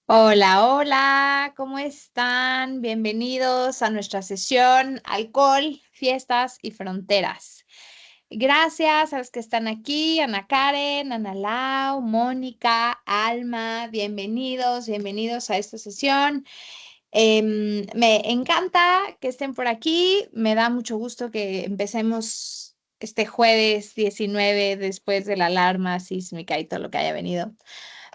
Hola, hola, ¿cómo están? Bienvenidos a nuestra sesión Alcohol, Fiestas y Fronteras. Gracias a los que están aquí, Ana Karen, Ana Lau, Mónica, Alma, bienvenidos a esta sesión. Me encanta que estén por aquí, me da mucho gusto que empecemos este jueves 19 después de la alarma sísmica y todo lo que haya venido.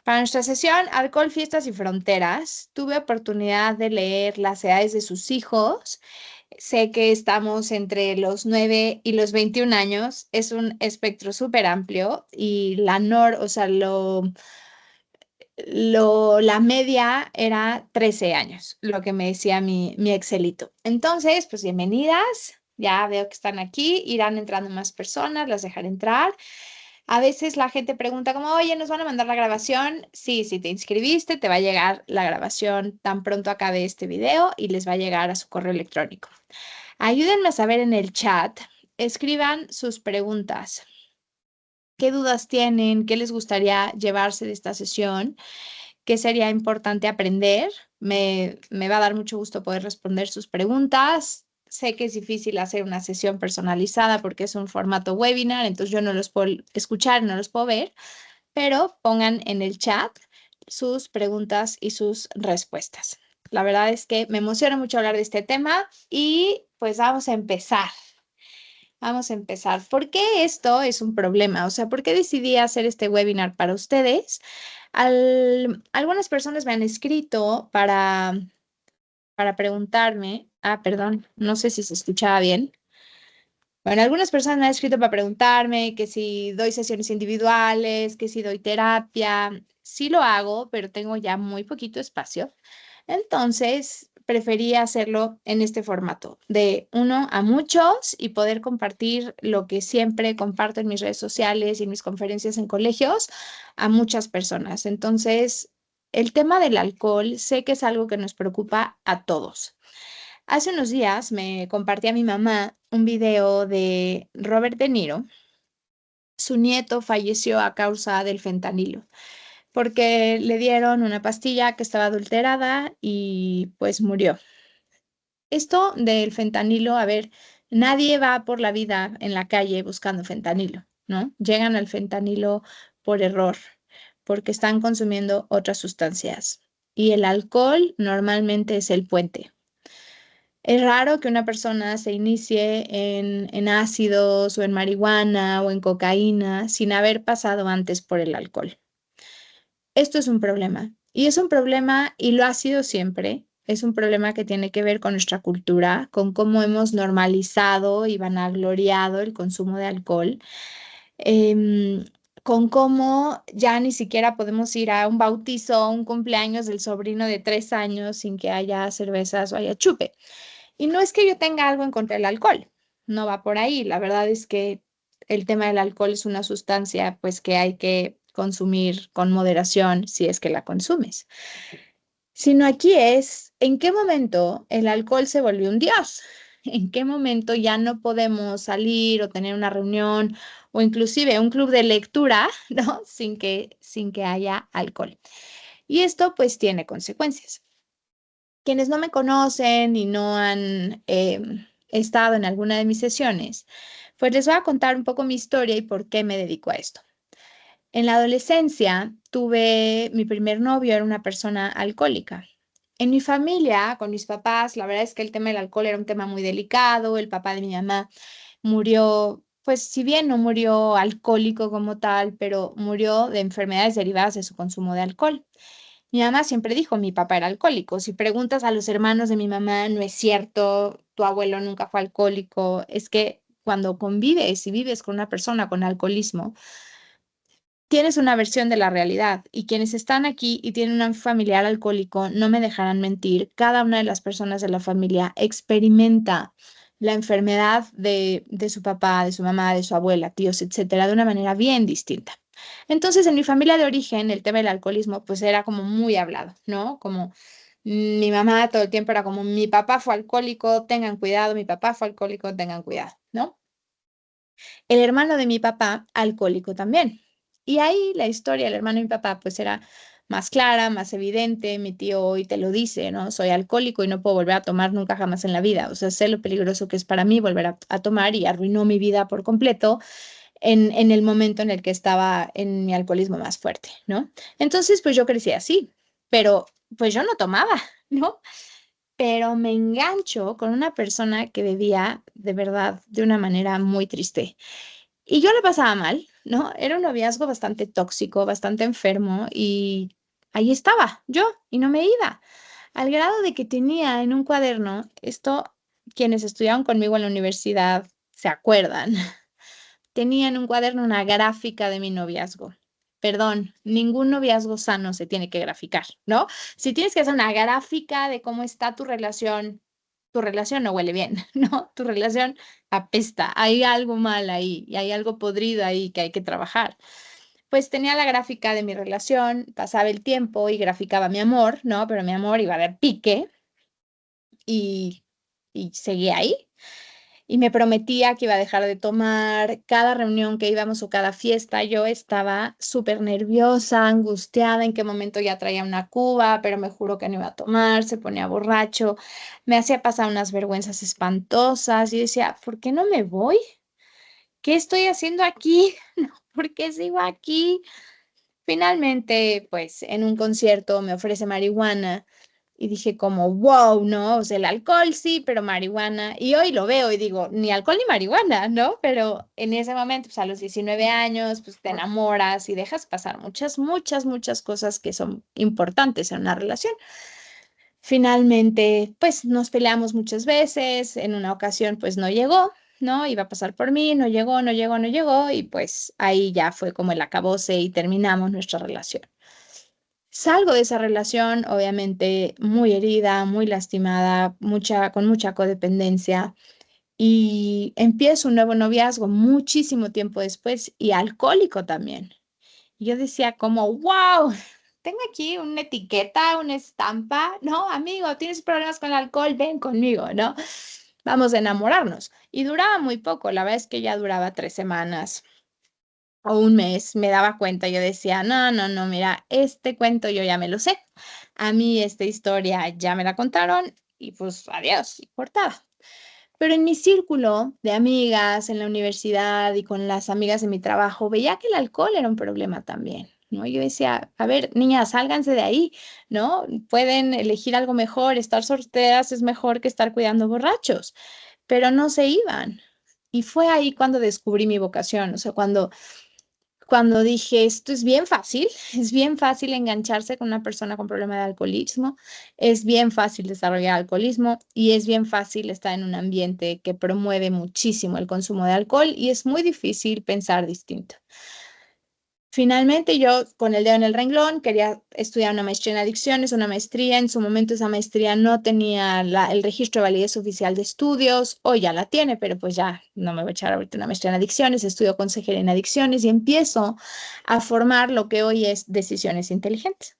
Para nuestra sesión Alcohol, Fiestas y Fronteras, tuve oportunidad de leer las edades de sus hijos. Sé que estamos entre los 9 y los 21 años. Es un espectro súper amplio y o sea, la media era 13 años, lo que me decía mi Excelito. Entonces, pues bienvenidas. Ya veo que están aquí, irán entrando más personas, las dejaré entrar. A veces la gente pregunta como, oye, ¿nos van a mandar la grabación? Sí, si te inscribiste, te va a llegar la grabación tan pronto acabe este video y les va a llegar a su correo electrónico. Ayúdenme a saber en el chat, escriban sus preguntas. ¿Qué dudas tienen? ¿Qué les gustaría llevarse de esta sesión? ¿Qué sería importante aprender? Me va a dar mucho gusto poder responder sus preguntas. Sé que es difícil hacer una sesión personalizada porque es un formato webinar, entonces yo no los puedo escuchar, no los puedo ver, pero pongan en el chat sus preguntas y sus respuestas. La verdad es que me emociona mucho hablar de este tema y pues vamos a empezar. Vamos a empezar. ¿Por qué esto es un problema? O sea, ¿por qué decidí hacer este webinar para ustedes? Algunas personas me han escrito para preguntarme, perdón, no sé si se escuchaba bien. Bueno, algunas personas me han escrito para preguntarme que si doy sesiones individuales, que si doy terapia. Sí lo hago, pero tengo ya muy poquito espacio. Entonces, preferí hacerlo en este formato, de uno a muchos y poder compartir lo que siempre comparto en mis redes sociales y en mis conferencias en colegios a muchas personas. Entonces, el tema del alcohol sé que es algo que nos preocupa a todos. Hace unos días me compartía mi mamá un video de Robert De Niro. Su nieto falleció a causa del fentanilo, porque le dieron una pastilla que estaba adulterada y pues murió. Esto del fentanilo, a ver, nadie va por la vida en la calle buscando fentanilo, ¿no? Llegan al fentanilo por error, porque están consumiendo otras sustancias. Y el alcohol normalmente es el puente. Es raro que una persona se inicie en ácidos o en marihuana o en cocaína sin haber pasado antes por el alcohol. Esto es un problema y es un problema y lo ha sido siempre. Es un problema que tiene que ver con nuestra cultura, con cómo hemos normalizado y vanagloriado el consumo de alcohol, em, con cómo ya ni siquiera podemos ir a un bautizo o un cumpleaños del sobrino de 3 años sin que haya cervezas o haya chupe. Y no es que yo tenga algo en contra del alcohol, no va por ahí. La verdad es que el tema del alcohol es una sustancia pues que hay que consumir con moderación si es que la consumes. Sino aquí es en qué momento el alcohol se volvió un dios, en qué momento ya no podemos salir o tener una reunión o inclusive un club de lectura, ¿no? Sin que haya alcohol. Y esto pues tiene consecuencias. Quienes no me conocen y no han estado en alguna de mis sesiones, pues les voy a contar un poco mi historia y por qué me dedico a esto. En la adolescencia tuve mi primer novio, era una persona alcohólica. En mi familia, con mis papás, la verdad es que el tema del alcohol era un tema muy delicado. El papá de mi mamá murió, pues si bien no murió alcohólico como tal, pero murió de enfermedades derivadas de su consumo de alcohol. Mi mamá siempre dijo, mi papá era alcohólico. Si preguntas a los hermanos de mi mamá, no es cierto, tu abuelo nunca fue alcohólico. Es que cuando convives y vives con una persona con alcoholismo, tienes una versión de la realidad y quienes están aquí y tienen un familiar alcohólico no me dejarán mentir. Cada una de las personas de la familia experimenta la enfermedad de su papá, de su mamá, de su abuela, tíos, etcétera, de una manera bien distinta. Entonces, en mi familia de origen, el tema del alcoholismo, pues era como muy hablado, ¿no? Como mi mamá todo el tiempo era como, mi papá fue alcohólico, tengan cuidado, mi papá fue alcohólico, tengan cuidado, ¿no? El hermano de mi papá, alcohólico también. Y ahí la historia del hermano de mi papá, pues era más clara, más evidente. Mi tío hoy te lo dice, ¿no? Soy alcohólico y no puedo volver a tomar nunca jamás en la vida. O sea, sé lo peligroso que es para mí volver a tomar y arruinó mi vida por completo en el momento en el que estaba en mi alcoholismo más fuerte, ¿no? Entonces, pues yo crecí así, pero pues yo no tomaba, ¿no? Pero me engancho con una persona que bebía de verdad de una manera muy triste. Y yo le pasaba mal, ¿no? Era un noviazgo bastante tóxico, bastante enfermo y ahí estaba yo y no me iba. Al grado de que tenía en un cuaderno, esto quienes estudiaban conmigo en la universidad se acuerdan, tenía en un cuaderno una gráfica de mi noviazgo. Perdón, ningún noviazgo sano se tiene que graficar, ¿no? Si tienes que hacer una gráfica de cómo está tu relación no huele bien, ¿no? Tu relación apesta, hay algo mal ahí y hay algo podrido ahí que hay que trabajar. Pues tenía la gráfica de mi relación, pasaba el tiempo y graficaba mi amor, ¿no? Pero mi amor iba de pique y, y seguía ahí. Y me prometía que iba a dejar de tomar cada reunión que íbamos o cada fiesta. Yo estaba súper nerviosa, angustiada, en qué momento ya traía una cuba, pero me juró que no iba a tomar, se ponía borracho, me hacía pasar unas vergüenzas espantosas y decía, ¿por qué no me voy? ¿Qué estoy haciendo aquí? ¿Por qué sigo aquí? Finalmente, pues en un concierto me ofrece marihuana y dije como, wow, ¿no? O sea, el alcohol sí, pero marihuana. Y hoy lo veo y digo, ni alcohol ni marihuana, ¿no? Pero en ese momento, pues a los 19 años, pues te enamoras y dejas pasar muchas, muchas, muchas cosas que son importantes en una relación. Finalmente, pues nos peleamos muchas veces, en una ocasión pues no llegó, ¿no? Iba a pasar por mí, no llegó, no llegó, no llegó y pues ahí ya fue como el acabose y terminamos nuestra relación. Salgo de esa relación, obviamente, muy herida, muy lastimada, con mucha codependencia y empiezo un nuevo noviazgo muchísimo tiempo después y alcohólico también. Y yo decía como, wow, tengo aquí una etiqueta, una estampa, no, amigo, tienes problemas con el alcohol, ven conmigo, ¿no? Vamos a enamorarnos. Y duraba muy poco, la verdad es que ya duraba 3 semanas o un mes, me daba cuenta, yo decía, no, no, no, mira, este cuento yo ya me lo sé, a mí esta historia ya me la contaron y pues adiós, y cortaba. Pero en mi círculo de amigas en la universidad y con las amigas de mi trabajo, veía que el alcohol era un problema también, ¿no? Yo decía, a ver, niñas, sálganse de ahí, ¿no? Pueden elegir algo mejor, estar solteras es mejor que estar cuidando borrachos, pero no se iban. Y fue ahí cuando descubrí mi vocación, o sea, cuando dije, esto es bien fácil, es bien fácil engancharse con una persona con problema de alcoholismo, es bien fácil desarrollar alcoholismo y es bien fácil estar en un ambiente que promueve muchísimo el consumo de alcohol y es muy difícil pensar distinto. Finalmente, yo con el dedo en el renglón quería estudiar una maestría en adicciones, una maestría. En su momento esa maestría no tenía el registro de validez oficial de estudios, hoy ya la tiene, pero pues ya no me voy a echar ahorita una maestría en adicciones, estudio consejería en adicciones y empiezo a formar lo que hoy es Decisiones Inteligentes.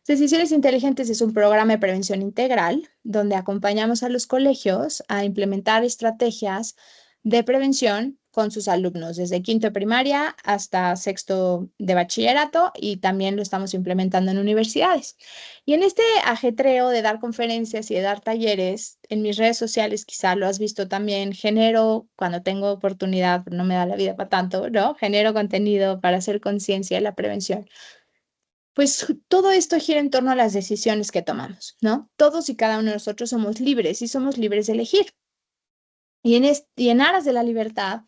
Decisiones Inteligentes es un programa de prevención integral donde acompañamos a los colegios a implementar estrategias de prevención con sus alumnos, desde quinto de primaria hasta sexto de bachillerato y también lo estamos implementando en universidades. Y en este ajetreo de dar conferencias y de dar talleres, en mis redes sociales quizá lo has visto también, genero, cuando tengo oportunidad, no me da la vida para tanto, ¿no? Genero contenido para hacer conciencia de la prevención. Pues todo esto gira en torno a las decisiones que tomamos, ¿no? Todos y cada uno de nosotros somos libres y somos libres de elegir. Y en aras de la libertad,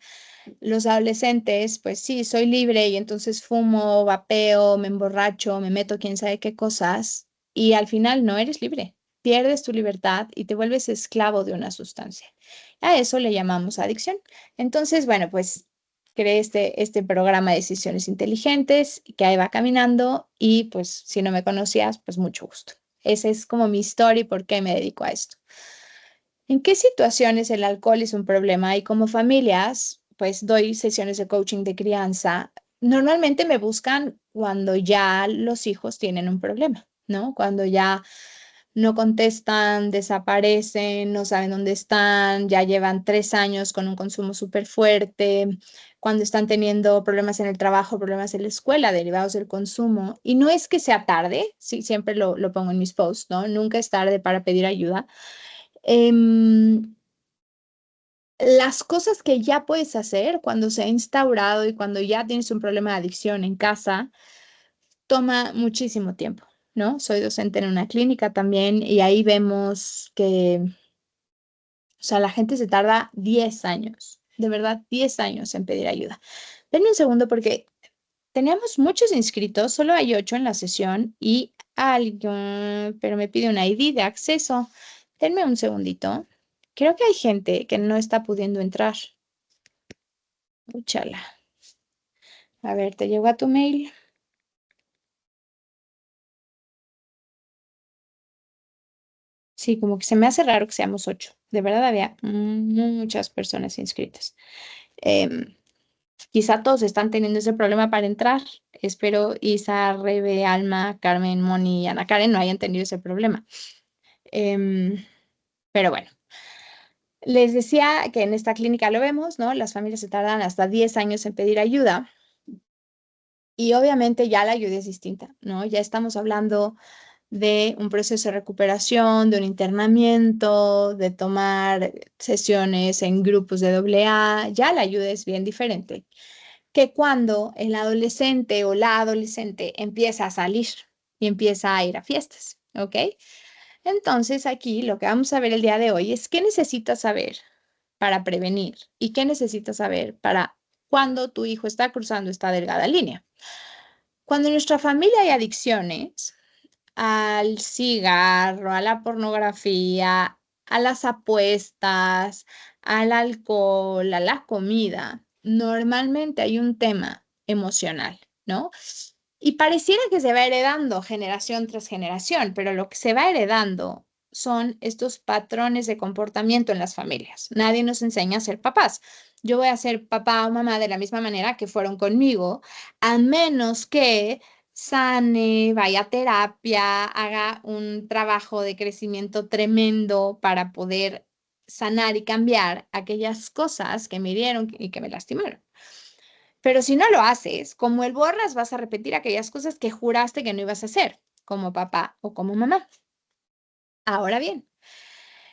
los adolescentes, pues sí, soy libre y entonces fumo, vapeo, me emborracho, me meto quién sabe qué cosas y al final no eres libre. Pierdes tu libertad y te vuelves esclavo de una sustancia. A eso le llamamos adicción. Entonces, bueno, pues creé este programa de decisiones inteligentes que ahí va caminando y pues si no me conocías, pues mucho gusto. Esa es como mi historia y por qué me dedico a esto. ¿En qué situaciones el alcohol es un problema? Y como familias, pues doy sesiones de coaching de crianza. Normalmente me buscan cuando ya los hijos tienen un problema, ¿no? Cuando ya no contestan, desaparecen, no saben dónde están, ya llevan 3 años con un consumo súper fuerte, cuando están teniendo problemas en el trabajo, problemas en la escuela derivados del consumo. Y no es que sea tarde, sí, siempre lo pongo en mis posts, ¿no? Nunca es tarde para pedir ayuda. Las cosas que ya puedes hacer cuando se ha instaurado y cuando ya tienes un problema de adicción en casa, toma muchísimo tiempo, ¿no? Soy docente en una clínica también y ahí vemos que, o sea, la gente se tarda 10 años, de verdad, 10 años en pedir ayuda. Denme un segundo porque teníamos muchos inscritos, solo hay 8 en la sesión y alguien, pero me pide un ID de acceso. Denme un segundito. Creo que hay gente que no está pudiendo entrar. Úchala. A ver, ¿te llegó a tu mail? Sí, como que se me hace raro que seamos 8. De verdad había muchas personas inscritas. Em, Quizá todos están teniendo ese problema para entrar. Espero Isa, Rebe, Alma, Carmen, Moni y Ana Karen no hayan tenido ese problema. Em, pero bueno, les decía que en esta clínica lo vemos, ¿no? Las familias se tardan hasta 10 años en pedir ayuda y obviamente ya la ayuda es distinta, ¿no? Ya estamos hablando de un proceso de recuperación, de un internamiento, de tomar sesiones en grupos de AA, ya la ayuda es bien diferente que cuando el adolescente o la adolescente empieza a salir y empieza a ir a fiestas, ¿ok? Entonces aquí lo que vamos a ver el día de hoy es qué necesitas saber para prevenir y qué necesitas saber para cuando tu hijo está cruzando esta delgada línea. Cuando en nuestra familia hay adicciones, al cigarro, a la pornografía, a las apuestas, al alcohol, a la comida, normalmente hay un tema emocional, ¿no? Y pareciera que se va heredando generación tras generación, pero lo que se va heredando son estos patrones de comportamiento en las familias. Nadie nos enseña a ser papás. Yo voy a ser papá o mamá de la misma manera que fueron conmigo, a menos que sane, vaya a terapia, haga un trabajo de crecimiento tremendo para poder sanar y cambiar aquellas cosas que me hirieron y que me lastimaron. Pero si no lo haces, como el borras, vas a repetir aquellas cosas que juraste que no ibas a hacer, como papá o como mamá. Ahora bien,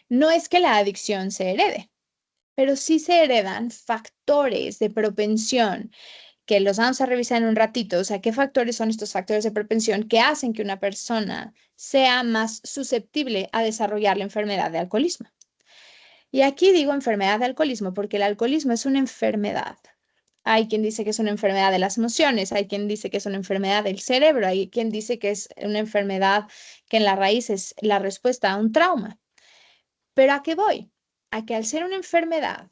no es que la adicción se herede, pero sí se heredan factores de propensión que los vamos a revisar en un ratito. O sea, ¿qué factores son estos factores de propensión que hacen que una persona sea más susceptible a desarrollar la enfermedad de alcoholismo? Y aquí digo enfermedad de alcoholismo porque el alcoholismo es una enfermedad. Hay quien dice que es una enfermedad de las emociones, hay quien dice que es una enfermedad del cerebro, hay quien dice que es una enfermedad que en la raíz es la respuesta a un trauma. Pero ¿a qué voy? A que al ser una enfermedad,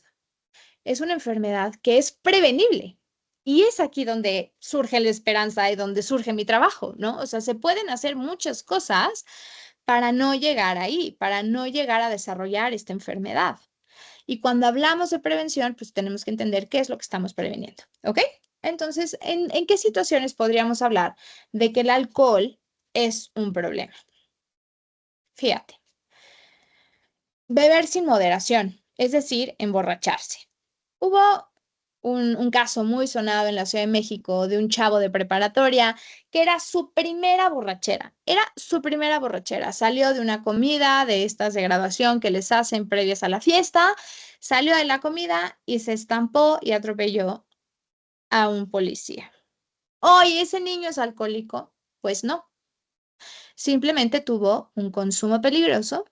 es una enfermedad que es prevenible. Y es aquí donde surge la esperanza y donde surge mi trabajo, ¿no? O sea, se pueden hacer muchas cosas para no llegar ahí, para no llegar a desarrollar esta enfermedad. Y cuando hablamos de prevención, pues tenemos que entender qué es lo que estamos preveniendo, ¿ok? Entonces, ¿en qué situaciones podríamos hablar de que el alcohol es un problema? Fíjate, beber sin moderación, es decir, emborracharse. Hubo un caso muy sonado en la Ciudad de México de un chavo de preparatoria que era su primera borrachera. Era su primera borrachera. Salió de una comida de estas de graduación que les hacen previas a la fiesta, salió de la comida y se estampó y atropelló a un policía. Oye, ¿ese niño es alcohólico? Pues no. Simplemente tuvo un consumo peligroso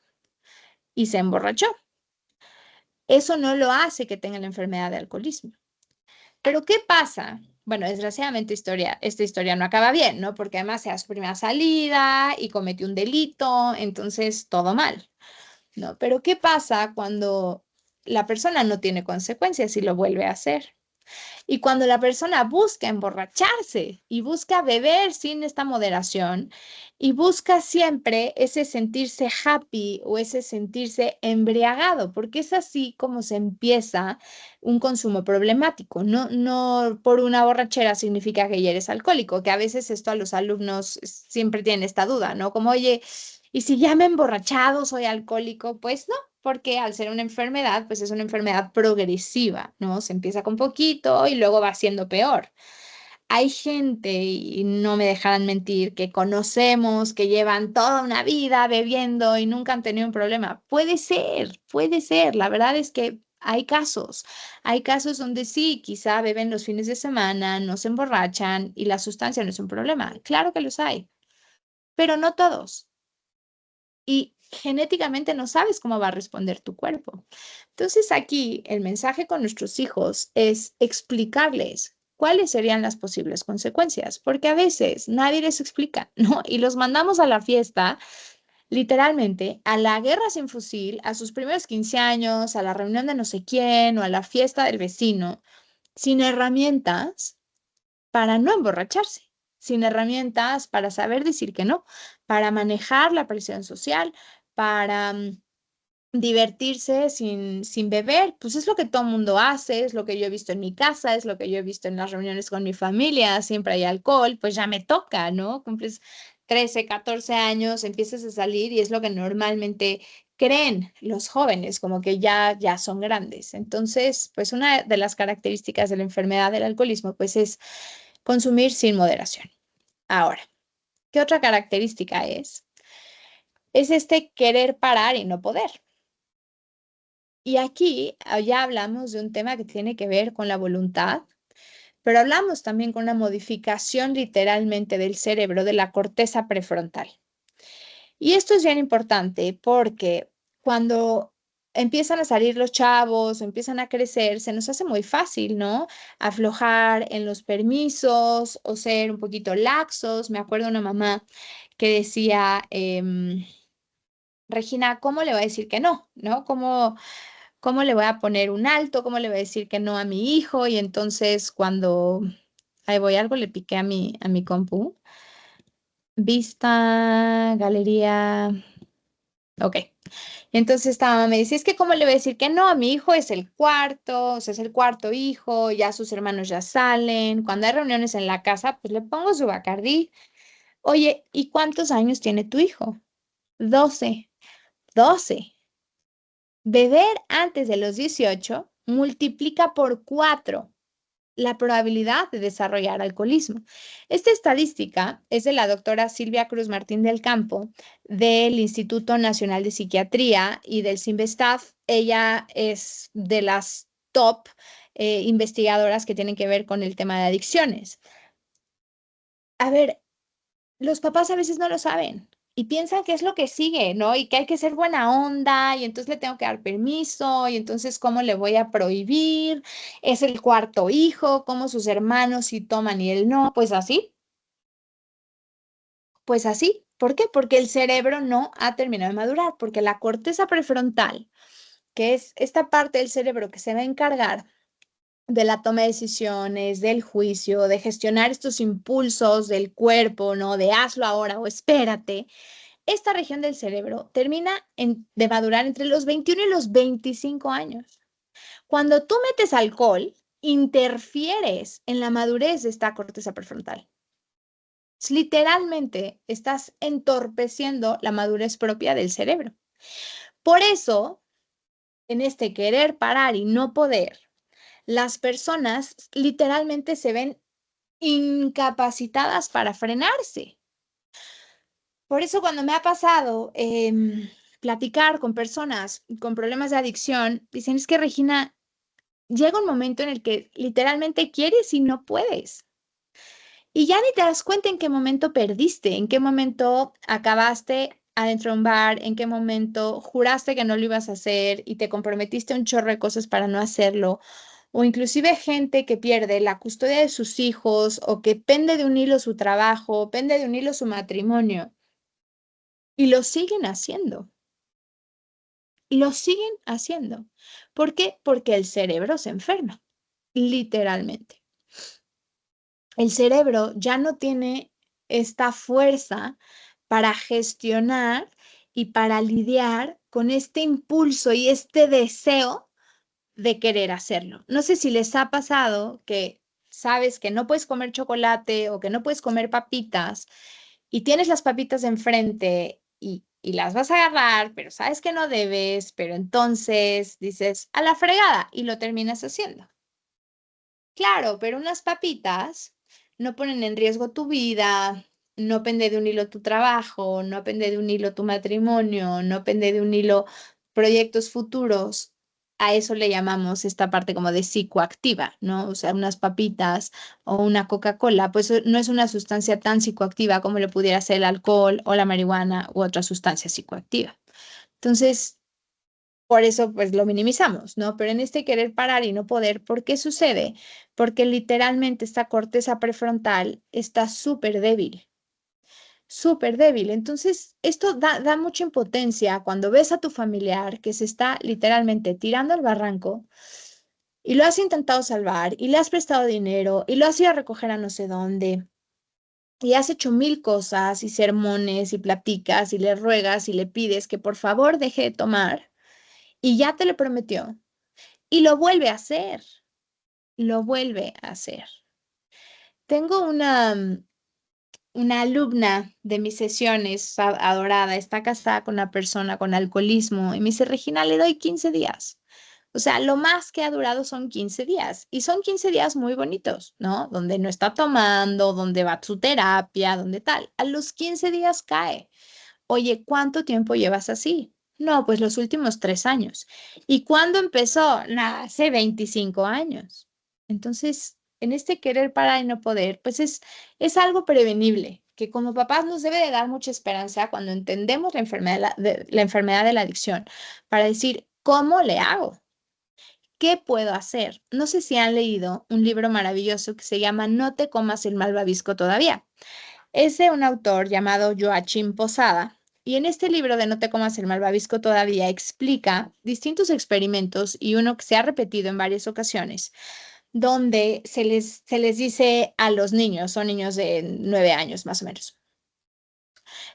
y se emborrachó. Eso no lo hace que tenga la enfermedad de alcoholismo. Pero ¿qué pasa? Bueno, desgraciadamente esta historia no acaba bien, ¿no? Porque además era su primera salida y cometió un delito, entonces todo mal, ¿no? Pero ¿qué pasa cuando la persona no tiene consecuencias y lo vuelve a hacer? Y cuando la persona busca emborracharse y busca beber sin esta moderación y busca siempre ese sentirse happy o ese sentirse embriagado, porque es así como se empieza un consumo problemático. No, no por una borrachera significa que ya eres alcohólico, que a veces esto a los alumnos siempre tienen esta duda, ¿no? Como, oye, Y si ya me he emborrachado, soy alcohólico, pues no, porque al ser una enfermedad, pues es una enfermedad progresiva, ¿no? Se empieza con poquito y luego va siendo peor. Hay gente, y no me dejarán mentir, que conocemos, que llevan toda una vida bebiendo y nunca han tenido un problema. Puede ser, puede ser. La verdad es que hay casos donde sí, quizá beben los fines de semana, no se emborrachan y la sustancia no es un problema. Claro que los hay, pero no todos. Y genéticamente no sabes cómo va a responder tu cuerpo. Entonces aquí el mensaje con nuestros hijos es explicarles cuáles serían las posibles consecuencias, porque a veces nadie les explica, ¿no? Y los mandamos a la fiesta, literalmente, a la guerra sin fusil, a sus primeros 15 años, a la reunión de no sé quién o a la fiesta del vecino, sin herramientas para no emborracharse, sin herramientas para saber decir que no, para manejar la presión social, para divertirse sin beber, pues es lo que todo el mundo hace, es lo que yo he visto en mi casa, es lo que yo he visto en las reuniones con mi familia, siempre hay alcohol, pues ya me toca, ¿no? Cumples 13, 14 años, empiezas a salir y es lo que normalmente creen los jóvenes, como que ya son grandes. Entonces, pues una de las características de la enfermedad del alcoholismo, pues es consumir sin moderación. Ahora, ¿qué otra característica es? Es este querer parar y no poder. Y aquí ya hablamos de un tema que tiene que ver con la voluntad, pero hablamos también con una modificación literalmente del cerebro, de la corteza prefrontal. Y esto es bien importante porque cuando empiezan a salir los chavos o empiezan a crecer, se nos hace muy fácil, ¿no? Aflojar en los permisos o ser un poquito laxos. Me acuerdo de una mamá que decía, Regina, ¿cómo le voy a decir que no? ¿No? ¿Cómo le voy a poner un alto? ¿Cómo le voy a decir que no a mi hijo? Y entonces cuando, ahí voy, algo le piqué a mi compu. Vista, galería, ok. Y entonces esta mamá me dice, es que ¿cómo le voy a decir que no? A mi hijo es el cuarto, o sea, es el cuarto hijo, ya sus hermanos ya salen. Cuando hay reuniones en la casa, pues le pongo su Bacardí. Oye, ¿y cuántos años tiene tu hijo? 12. 12. Beber antes de los 18 multiplica por 4 la probabilidad de desarrollar alcoholismo. Esta estadística es de la doctora Silvia Cruz Martín del Campo, del Instituto Nacional de Psiquiatría y del CINVESTAF. Ella es de las top investigadoras que tienen que ver con el tema de adicciones. A ver, los papás a veces no lo saben y piensan que es lo que sigue, ¿no? Y que hay que ser buena onda y entonces le tengo que dar permiso y entonces ¿cómo le voy a prohibir? Es el cuarto hijo, como sus hermanos sí toman y él no, pues así, pues así. ¿Por qué? Porque el cerebro no ha terminado de madurar, porque la corteza prefrontal, que es esta parte del cerebro que se va a encargar de la toma de decisiones, del juicio, de gestionar estos impulsos del cuerpo, ¿no? De hazlo ahora o espérate. Esta región del cerebro termina de madurar entre los 21 y los 25 años. Cuando tú metes alcohol, interfieres en la madurez de esta corteza prefrontal. Literalmente estás entorpeciendo la madurez propia del cerebro. Por eso, en este querer parar y no poder, las personas literalmente se ven incapacitadas para frenarse. Por eso cuando me ha pasado platicar con personas con problemas de adicción, dicen, es que Regina, llega un momento en el que literalmente quieres y no puedes. Y ya ni te das cuenta en qué momento perdiste, en qué momento acabaste adentro de un bar, en qué momento juraste que no lo ibas a hacer y te comprometiste a un chorro de cosas para no hacerlo. O inclusive gente que pierde la custodia de sus hijos o que pende de un hilo su trabajo, pende de un hilo su matrimonio. Y lo siguen haciendo. Lo siguen haciendo. ¿Por qué? Porque el cerebro se enferma, literalmente. El cerebro ya no tiene esta fuerza para gestionar y para lidiar con este impulso y este deseo de querer hacerlo. No sé si les ha pasado que sabes que no puedes comer chocolate o que no puedes comer papitas y tienes las papitas enfrente y y las vas a agarrar, pero sabes que no debes, pero entonces dices, a la fregada, y lo terminas haciendo. Claro, pero unas papitas no ponen en riesgo tu vida, no pende de un hilo tu trabajo, no pende de un hilo tu matrimonio, no pende de un hilo proyectos futuros. A eso le llamamos esta parte como de psicoactiva, ¿no? O sea, unas papitas o una Coca-Cola, pues no es una sustancia tan psicoactiva como lo pudiera ser el alcohol o la marihuana u otra sustancia psicoactiva. Entonces, por eso, pues lo minimizamos, ¿no? Pero en este querer parar y no poder, ¿por qué sucede? Porque literalmente esta corteza prefrontal está súper débil, súper débil. Entonces, esto da mucha impotencia cuando ves a tu familiar que se está literalmente tirando al barranco y lo has intentado salvar y le has prestado dinero y lo has ido a recoger a no sé dónde. Y has hecho mil cosas y sermones y platicas y le ruegas y le pides que por favor deje de tomar y ya te lo prometió. Y lo vuelve a hacer, lo vuelve a hacer. Tengo una alumna de mis sesiones, adorada, está casada con una persona con alcoholismo y me dice, Regina, le doy 15 días. O sea, lo más que ha durado son 15 días y son 15 días muy bonitos, ¿no? Donde no está tomando, donde va a su terapia, donde tal. A los 15 días cae. Oye, ¿cuánto tiempo llevas así? No, pues los últimos 3 años. ¿Y cuándo empezó? Nada, hace 25 años. Entonces, en este querer parar y no poder, pues es algo prevenible, que como papás nos debe de dar mucha esperanza cuando entendemos la enfermedad de la adicción, para decir, ¿cómo le hago? ¿Qué puedo hacer? No sé si han leído un libro maravilloso que se llama No te comas el malvavisco todavía. Es de un autor llamado Joachim Posada, y en este libro de No te comas el malvavisco todavía explica distintos experimentos y uno que se ha repetido en varias ocasiones, donde se les dice a los niños, son niños de 9 años más o menos,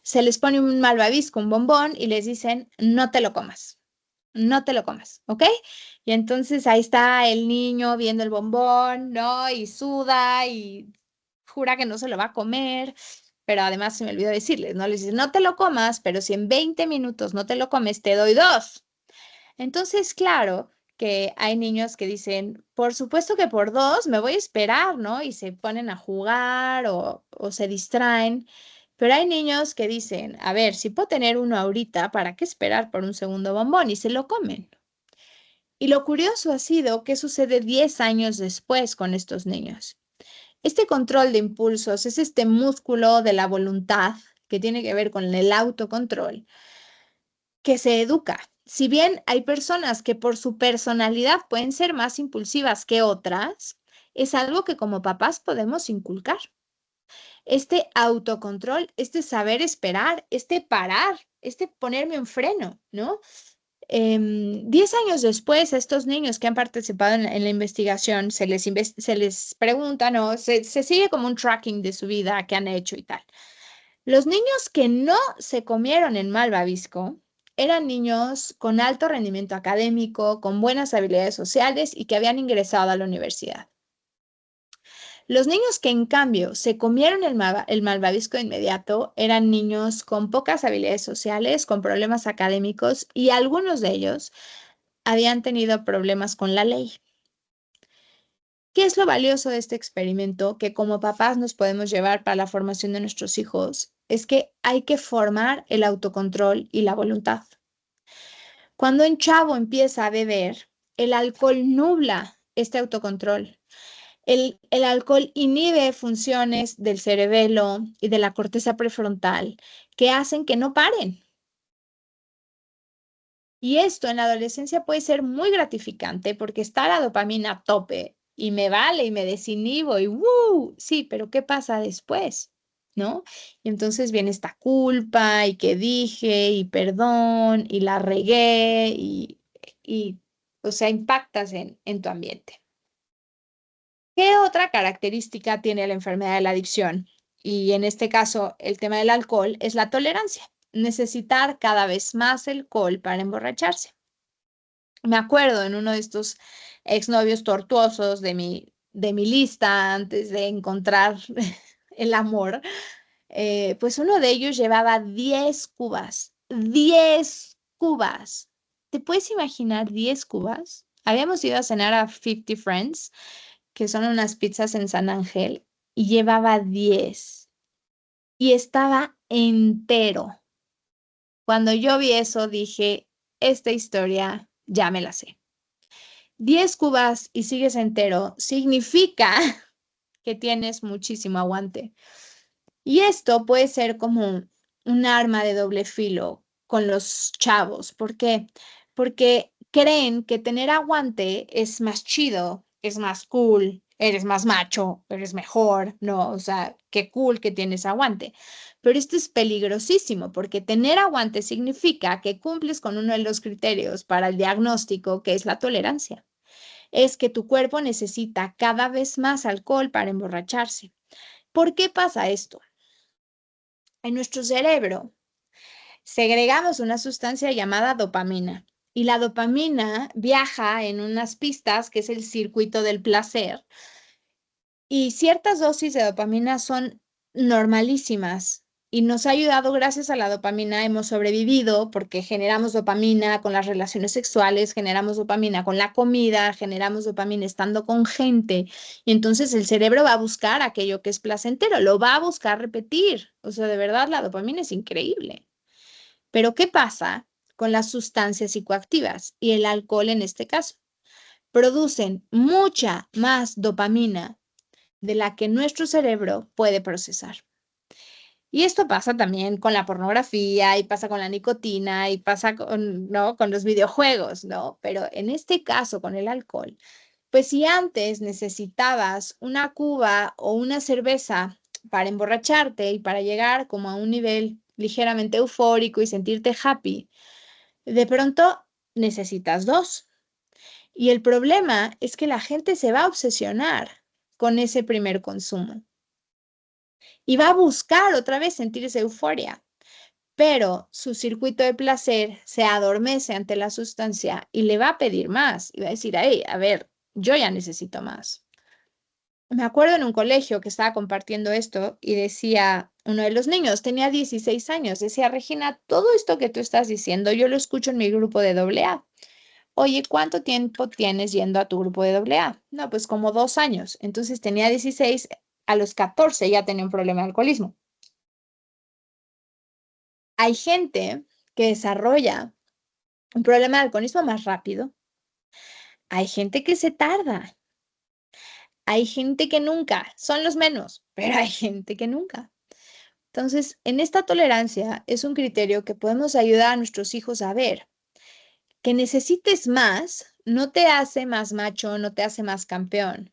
se les pone un malvavisco, un bombón, y les dicen, no te lo comas. No te lo comas, ¿ok? Y entonces ahí está el niño viendo el bombón, ¿no? Y suda y jura que no se lo va a comer, pero además se me olvidó decirles, ¿no? Les dices, no te lo comas, pero si en 20 minutos no te lo comes, te doy dos. Entonces, claro que hay niños que dicen, por supuesto que por dos me voy a esperar, ¿no? Y se ponen a jugar o se distraen. Pero hay niños que dicen, a ver, si puedo tener uno ahorita, ¿para qué esperar por un segundo bombón? Y se lo comen. Y lo curioso ha sido qué sucede 10 años después con estos niños. Este control de impulsos es este músculo de la voluntad que tiene que ver con el autocontrol, que se educa. Si bien hay personas que por su personalidad pueden ser más impulsivas que otras, es algo que como papás podemos inculcar. Este autocontrol, este saber esperar, este parar, este ponerme un freno, ¿no? 10 años después, a estos niños que han participado en la investigación, se les pregunta, ¿no? Se sigue como un tracking de su vida, qué han hecho y tal. Los niños que no se comieron en malvavisco eran niños con alto rendimiento académico, con buenas habilidades sociales y que habían ingresado a la universidad. Los niños que en cambio se comieron el malvavisco de inmediato eran niños con pocas habilidades sociales, con problemas académicos y algunos de ellos habían tenido problemas con la ley. ¿Qué es lo valioso de este experimento que como papás nos podemos llevar para la formación de nuestros hijos? Es que hay que formar el autocontrol y la voluntad. Cuando un chavo empieza a beber, el alcohol nubla este autocontrol. El alcohol inhibe funciones del cerebelo y de la corteza prefrontal que hacen que no paren. Y esto en la adolescencia puede ser muy gratificante porque está la dopamina a tope y me vale y me desinhibo y ¡woo! Sí, pero ¿qué pasa después? ¿No? Y entonces viene esta culpa y que dije y perdón y la regué y o sea, impactas en tu ambiente. ¿Qué otra característica tiene la enfermedad de la adicción? Y en este caso, el tema del alcohol es la tolerancia. Necesitar cada vez más alcohol para emborracharse. Me acuerdo en uno de estos exnovios tortuosos de mi lista antes de encontrar el amor, pues uno de ellos llevaba 10 cubas 10 cubas. ¿Te puedes imaginar 10 cubas? Habíamos ido a cenar a 50 Friends, que son unas pizzas en San Ángel, y llevaba 10 y estaba entero. Cuando yo vi eso, dije, esta historia ya me la sé. 10 cubas y sigues entero significa que tienes muchísimo aguante. Y esto puede ser como un arma de doble filo con los chavos. ¿Por qué? Porque creen que tener aguante es más chido, es más cool, eres más macho, eres mejor, ¿no? O sea, qué cool que tienes aguante. Pero esto es peligrosísimo porque tener aguante significa que cumples con uno de los criterios para el diagnóstico, que es la tolerancia. Es que tu cuerpo necesita cada vez más alcohol para emborracharse. ¿Por qué pasa esto? En nuestro cerebro segregamos una sustancia llamada dopamina y la dopamina viaja en unas pistas que es el circuito del placer y ciertas dosis de dopamina son normalísimas y nos ha ayudado gracias a la dopamina, hemos sobrevivido porque generamos dopamina con las relaciones sexuales, generamos dopamina con la comida, generamos dopamina estando con gente y entonces el cerebro va a buscar aquello que es placentero, lo va a buscar repetir. O sea, de verdad la dopamina es increíble. Pero ¿qué pasa con las sustancias psicoactivas y el alcohol en este caso? Producen mucha más dopamina de la que nuestro cerebro puede procesar. Y esto pasa también con la pornografía y pasa con la nicotina y pasa con, ¿no? con los videojuegos, ¿no? Pero en este caso, con el alcohol, pues si antes necesitabas una cuba o una cerveza para emborracharte y para llegar como a un nivel ligeramente eufórico y sentirte happy, de pronto necesitas dos. Y el problema es que la gente se va a obsesionar con ese primer consumo y va a buscar otra vez sentir esa euforia, pero su circuito de placer se adormece ante la sustancia y le va a pedir más y va a decir, hey, a ver, yo ya necesito más. Me acuerdo en un colegio que estaba compartiendo esto y decía, uno de los niños tenía 16 años, decía, Regina, todo esto que tú estás diciendo, yo lo escucho en mi grupo de AA. Oye, ¿cuánto tiempo tienes yendo a tu grupo de AA? No, pues como 2 años. Entonces tenía 16, a los 14 ya tenía un problema de alcoholismo. Hay gente que desarrolla un problema de alcoholismo más rápido. Hay gente que se tarda. Hay gente que nunca. Son los menos, pero hay gente que nunca. Entonces, en esta tolerancia es un criterio que podemos ayudar a nuestros hijos a ver. Que necesites más no te hace más macho, no te hace más campeón.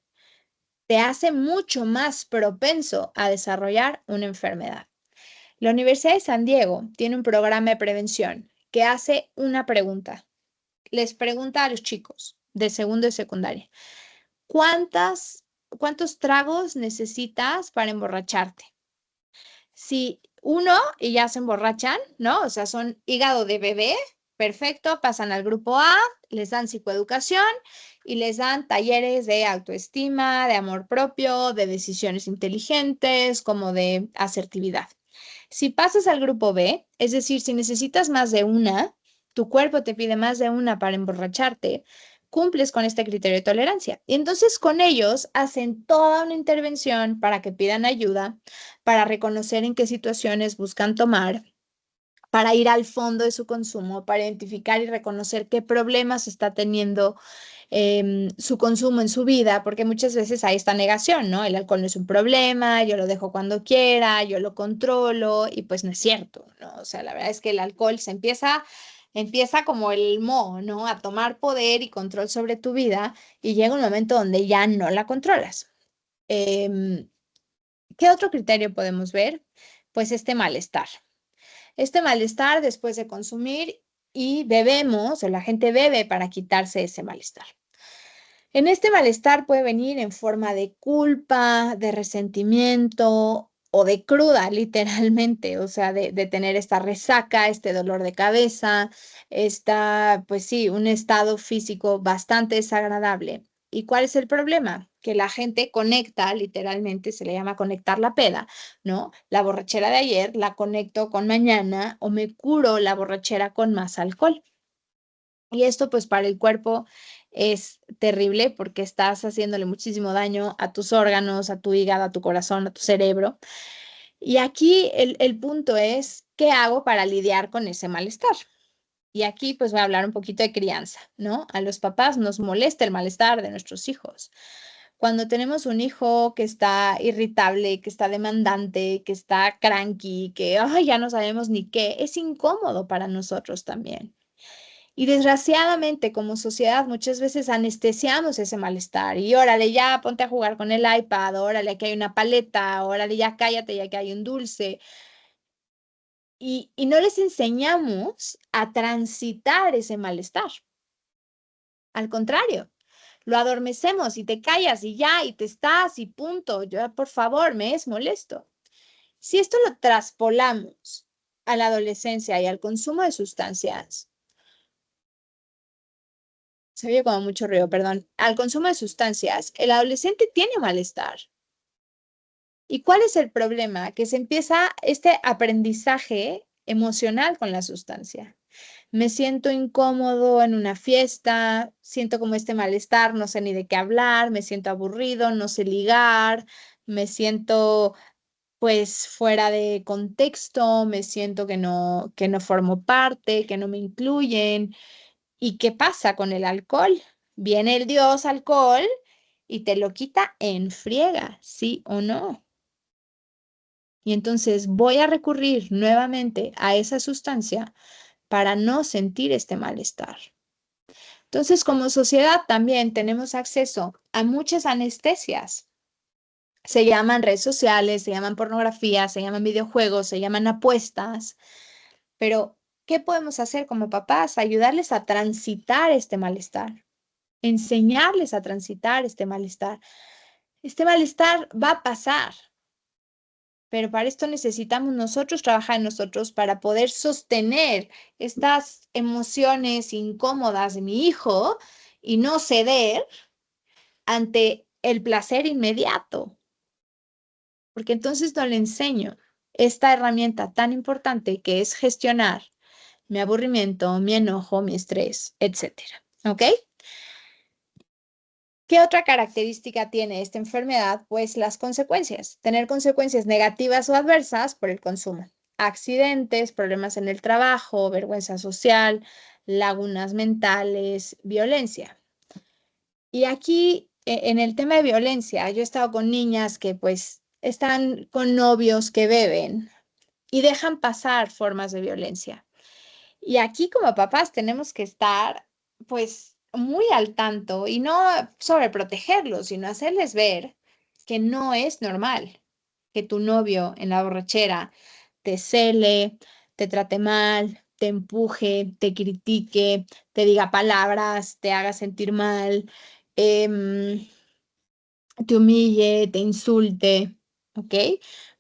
Te hace mucho más propenso a desarrollar una enfermedad. La Universidad de San Diego tiene un programa de prevención que hace una pregunta. Les pregunta a los chicos de segundo y secundaria, ¿cuántos tragos necesitas para emborracharte? Si uno y ya se emborrachan, ¿no? O sea, son hígado de bebé, perfecto, pasan al grupo A, les dan psicoeducación y les dan talleres de autoestima, de amor propio, de decisiones inteligentes, como de asertividad. Si pasas al grupo B, es decir, si necesitas más de una, tu cuerpo te pide más de una para emborracharte, cumples con este criterio de tolerancia. Y entonces con ellos hacen toda una intervención para que pidan ayuda, para reconocer en qué situaciones buscan tomar, para ir al fondo de su consumo, para identificar y reconocer qué problemas está teniendo su consumo en su vida, porque muchas veces hay esta negación, ¿no? El alcohol no es un problema, yo lo dejo cuando quiera, yo lo controlo, y pues no es cierto, ¿no? O sea, la verdad es que el alcohol empieza como el moho, ¿no? A tomar poder y control sobre tu vida, y llega un momento donde ya no la controlas. Em, ¿Qué otro criterio podemos ver? Pues este malestar. Este malestar después de consumir y bebemos, o la gente bebe para quitarse ese malestar. En este malestar puede venir en forma de culpa, de resentimiento o de cruda, literalmente, o sea, de tener esta resaca, este dolor de cabeza, pues sí, un estado físico bastante desagradable. ¿Y cuál es el problema? Que la gente conecta, literalmente se le llama conectar la peda, ¿no? La borrachera de ayer la conecto con mañana o me curo la borrachera con más alcohol. Y esto pues para el cuerpo es terrible porque estás haciéndole muchísimo daño a tus órganos, a tu hígado, a tu corazón, a tu cerebro. Y aquí el punto es, ¿qué hago para lidiar con ese malestar? Y aquí pues voy a hablar un poquito de crianza, ¿no? A los papás nos molesta el malestar de nuestros hijos. Cuando tenemos un hijo que está irritable, que está demandante, que está cranky, que ay, ya no sabemos ni qué, es incómodo para nosotros también. Y desgraciadamente, como sociedad, muchas veces anestesiamos ese malestar y órale, ya ponte a jugar con el iPad, órale, aquí hay una paleta, órale, ya cállate, ya que hay un dulce. Y no les enseñamos a transitar ese malestar. Al contrario, lo adormecemos y te callas y ya, y te estás y punto. Yo, por favor, me es molesto. Si esto lo traspolamos a la adolescencia y al consumo de sustancias, se oye como mucho ruido, perdón, al consumo de sustancias, el adolescente tiene malestar. ¿Y cuál es el problema? Que se empieza este aprendizaje emocional con la sustancia. Me siento incómodo en una fiesta, siento como este malestar, no sé ni de qué hablar, me siento aburrido, no sé ligar, me siento pues fuera de contexto, me siento que no formo parte, que no me incluyen. ¿Y qué pasa con el alcohol? Viene el dios alcohol y te lo quita en friega, ¿sí o no? Y entonces voy a recurrir nuevamente a esa sustancia para no sentir este malestar. Entonces, como sociedad también tenemos acceso a muchas anestesias. Se llaman redes sociales, se llaman pornografía, se llaman videojuegos, se llaman apuestas, pero ¿qué podemos hacer como papás? Ayudarles a transitar este malestar, enseñarles a transitar este malestar. Este malestar va a pasar, pero para esto necesitamos nosotros trabajar en nosotros para poder sostener estas emociones incómodas de mi hijo y no ceder ante el placer inmediato, porque entonces no le enseño esta herramienta tan importante que es gestionar mi aburrimiento, mi enojo, mi estrés, etcétera. ¿Ok? ¿Qué otra característica tiene esta enfermedad? Pues las consecuencias, tener consecuencias negativas o adversas por el consumo. Accidentes, problemas en el trabajo, vergüenza social, lagunas mentales, violencia. Y aquí, en el tema de violencia, yo he estado con niñas que pues están con novios que beben y dejan pasar formas de violencia. Y aquí como papás tenemos que estar pues muy al tanto y no sobreprotegerlos, sino hacerles ver que no es normal que tu novio en la borrachera te cele, te trate mal, te empuje, te critique, te diga palabras, te haga sentir mal, em, te humille, te insulte, ¿ok?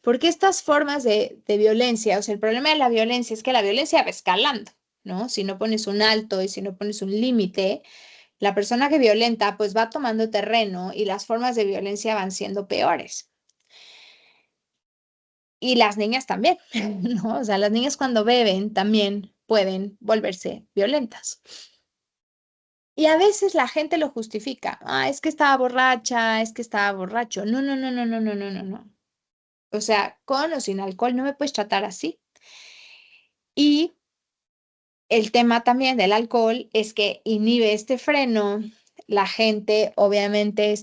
Porque estas formas de violencia, o sea, el problema de la violencia es que la violencia va escalando, ¿no? Si no pones un alto y si no pones un límite, la persona que violenta pues va tomando terreno y las formas de violencia van siendo peores. Y las niñas también, ¿no? O sea, las niñas cuando beben también pueden volverse violentas. Y a veces la gente lo justifica. Ah, es que estaba borracha, es que estaba borracho. No, no, no, no, no, no, no, no, no. O sea, con o sin alcohol no me puedes tratar así. Y el tema también del alcohol es que inhibe este freno. La gente, obviamente,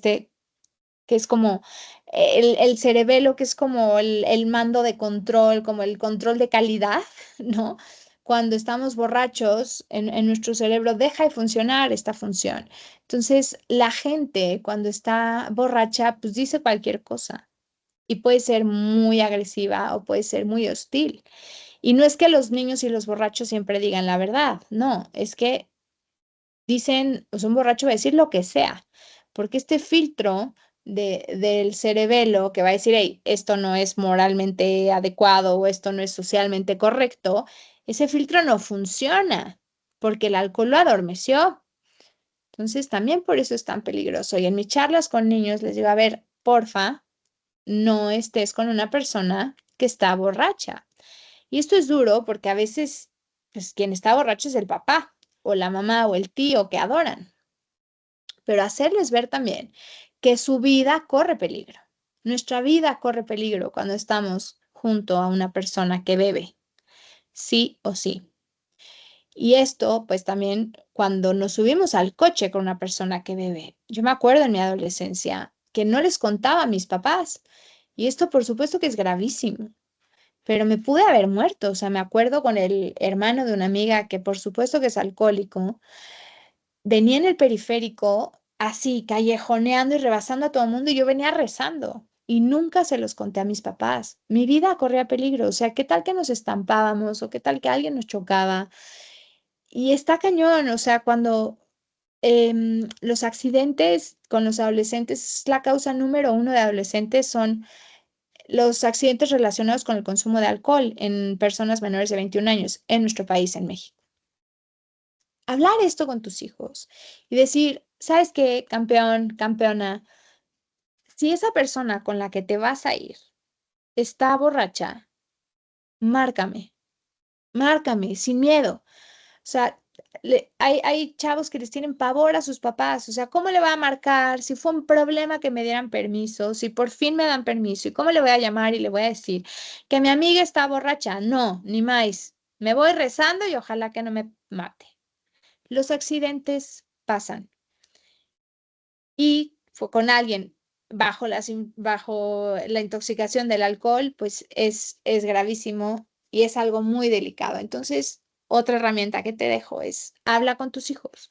que es como el cerebelo, que es como el mando de control, como el control de calidad, ¿no? Cuando estamos borrachos, en nuestro cerebro deja de funcionar esta función. Entonces, la gente cuando está borracha, pues dice cualquier cosa y puede ser muy agresiva o puede ser muy hostil. Y no es que los niños y los borrachos siempre digan la verdad, no, es que dicen, pues un borracho va a decir lo que sea, porque este filtro del cerebelo que va a decir, hey, esto no es moralmente adecuado o esto no es socialmente correcto, ese filtro no funciona porque el alcohol lo adormeció. Entonces, también por eso es tan peligroso. Y en mis charlas con niños les digo, a ver, porfa, no estés con una persona que está borracha. Y esto es duro porque a veces, pues quien está borracho es el papá o la mamá o el tío que adoran, pero hacerles ver también que su vida corre peligro. Nuestra vida corre peligro cuando estamos junto a una persona que bebe, sí o sí. Y esto, pues también cuando nos subimos al coche con una persona que bebe. Yo me acuerdo en mi adolescencia que no les contaba a mis papás. Y esto por supuesto que es gravísimo, pero me pude haber muerto. O sea, me acuerdo con el hermano de una amiga que por supuesto que es alcohólico, venía en el periférico así, callejoneando y rebasando a todo el mundo y yo venía rezando. Y nunca se los conté a mis papás. Mi vida corría peligro. O sea, ¿qué tal que nos estampábamos o qué tal que alguien nos chocaba? Y está cañón. O sea, cuando los accidentes con los adolescentes, la causa número uno de adolescentes son los accidentes relacionados con el consumo de alcohol en personas menores de 21 años en nuestro país, en México. Hablar esto con tus hijos y decir, ¿sabes qué, campeón, campeona? Si esa persona con la que te vas a ir está borracha, márcame, márcame, sin miedo. O sea, hay chavos que les tienen pavor a sus papás. O sea, ¿cómo le va a marcar? Si fue un problema que me dieran permiso, si por fin me dan permiso, ¿y cómo le voy a llamar y le voy a decir que mi amiga está borracha? No, ni más. Me voy rezando y ojalá que no me mate. Los accidentes pasan y fue con alguien bajo la intoxicación del alcohol, pues es gravísimo y es algo muy delicado. Entonces, otra herramienta que te dejo es habla con tus hijos,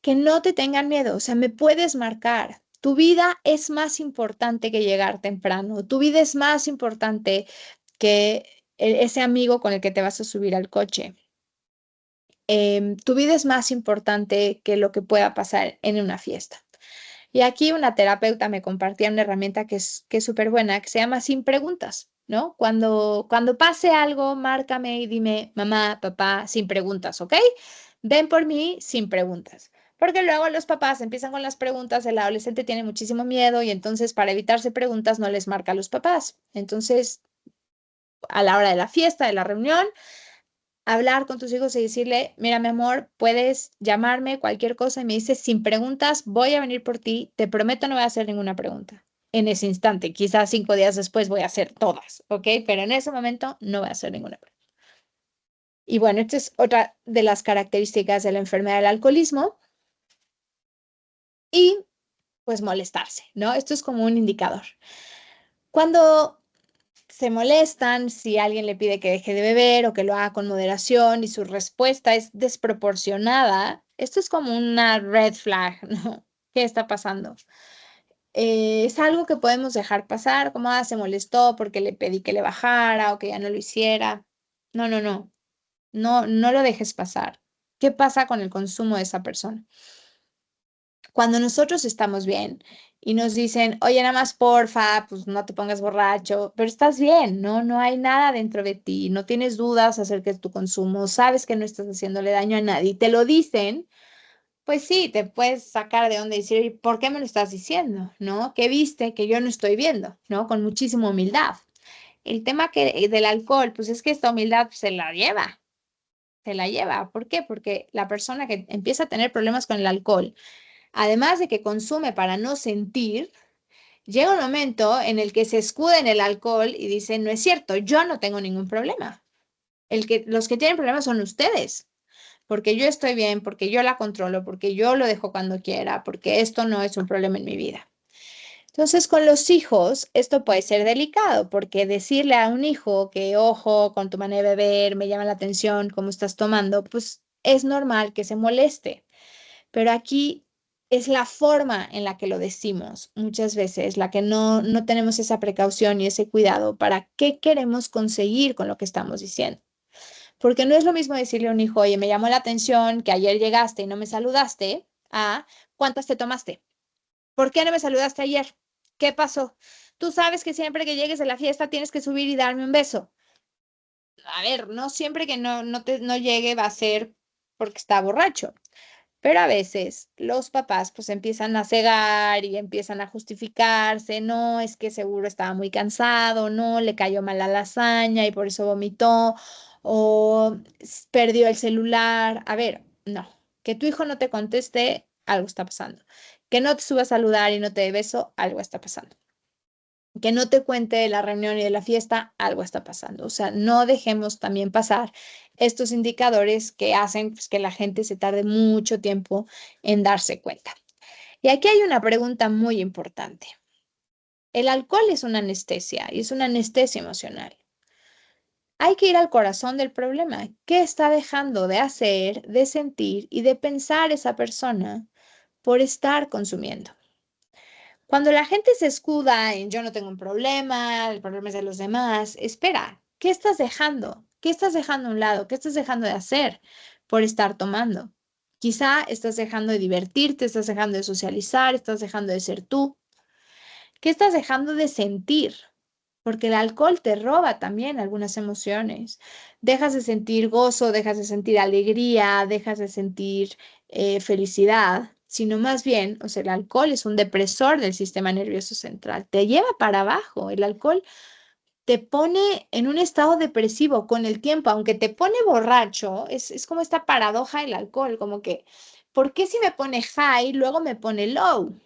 que no te tengan miedo, o sea, me puedes marcar. Tu vida es más importante que llegar temprano, tu vida es más importante que ese amigo con el que te vas a subir al coche. Tu vida es más importante que lo que pueda pasar en una fiesta. Y aquí una terapeuta me compartía una herramienta que es súper buena, que se llama sin preguntas, ¿no? Cuando pase algo, márcame y dime, mamá, papá, sin preguntas, ¿ok? Ven por mí sin preguntas. Porque luego los papás empiezan con las preguntas, el adolescente tiene muchísimo miedo y entonces para evitarse preguntas no les marca a los papás. Entonces, a la hora de la fiesta, de la reunión, hablar con tus hijos y decirle, mira, mi amor, puedes llamarme cualquier cosa y me dices sin preguntas, voy a venir por ti, te prometo no voy a hacer ninguna pregunta. En ese instante, quizás 5 días después voy a hacer todas, ¿ok? Pero en ese momento no voy a hacer ninguna pregunta. Y bueno, esta es otra de las características de la enfermedad del alcoholismo y pues molestarse, ¿no? Esto es como un indicador. Cuando se molestan si alguien le pide que deje de beber o que lo haga con moderación y su respuesta es desproporcionada, esto es como una red flag, ¿no? ¿Qué está pasando? Es algo que podemos dejar pasar, como, se molestó porque le pedí que le bajara o que ya no lo hiciera. No, no, no, no lo dejes pasar. ¿Qué pasa con el consumo de esa persona? Cuando nosotros estamos bien y nos dicen, oye, nada más porfa, pues no te pongas borracho, pero estás bien, ¿no? No hay nada dentro de ti, no tienes dudas acerca de tu consumo, sabes que no estás haciéndole daño a nadie y te lo dicen, pues sí, te puedes sacar de onda y decir, "Oye, ¿por qué me lo estás diciendo? ¿No? ¿Qué viste que yo no estoy viendo? ¿No? Con muchísima humildad. El tema del alcohol, pues es que esta humildad se la lleva. Se la lleva. ¿Por qué? Porque la persona que empieza a tener problemas con el alcohol, además de que consume para no sentir, llega un momento en el que se escuda en el alcohol y dice, no es cierto, yo no tengo ningún problema. Los que tienen problemas son ustedes, porque yo estoy bien, porque yo la controlo, porque yo lo dejo cuando quiera, porque esto no es un problema en mi vida. Entonces, con los hijos, esto puede ser delicado, porque decirle a un hijo que, ojo, con tu manera de beber, me llama la atención cómo estás tomando, pues es normal que se moleste. Pero aquí es la forma en la que lo decimos muchas veces, la que no tenemos esa precaución y ese cuidado para qué queremos conseguir con lo que estamos diciendo. Porque no es lo mismo decirle a un hijo, oye, me llamó la atención que ayer llegaste y no me saludaste, a cuántas te tomaste. ¿Por qué no me saludaste ayer? ¿Qué pasó? Tú sabes que siempre que llegues a la fiesta tienes que subir y darme un beso. A ver, no siempre que no llegue va a ser porque está borracho. Pero a veces los papás pues empiezan a cegar y empiezan a justificarse, no, es que seguro estaba muy cansado, no, le cayó mal la lasaña y por eso vomitó, o perdió el celular. A ver, no, que tu hijo no te conteste, algo está pasando. Que no te suba a saludar y no te dé beso, algo está pasando. Que no te cuente de la reunión y de la fiesta, algo está pasando. O sea, no dejemos también pasar estos indicadores que hacen pues, que la gente se tarde mucho tiempo en darse cuenta. Y aquí hay una pregunta muy importante. El alcohol es una anestesia y es una anestesia emocional. Hay que ir al corazón del problema. ¿Qué está dejando de hacer, de sentir y de pensar esa persona por estar consumiendo? Cuando la gente se escuda en yo no tengo un problema, el problema es de los demás, espera, ¿qué estás dejando? ¿Qué estás dejando a un lado? ¿Qué estás dejando de hacer por estar tomando? Quizá estás dejando de divertirte, estás dejando de socializar, estás dejando de ser tú. ¿Qué estás dejando de sentir? Porque el alcohol te roba también algunas emociones. Dejas de sentir gozo, dejas de sentir alegría, dejas de sentir felicidad, sino más bien, o sea, el alcohol es un depresor del sistema nervioso central, te lleva para abajo. El alcohol te pone en un estado depresivo con el tiempo, aunque te pone borracho, es como esta paradoja del alcohol, como que, ¿por qué si me pone high, luego me pone low?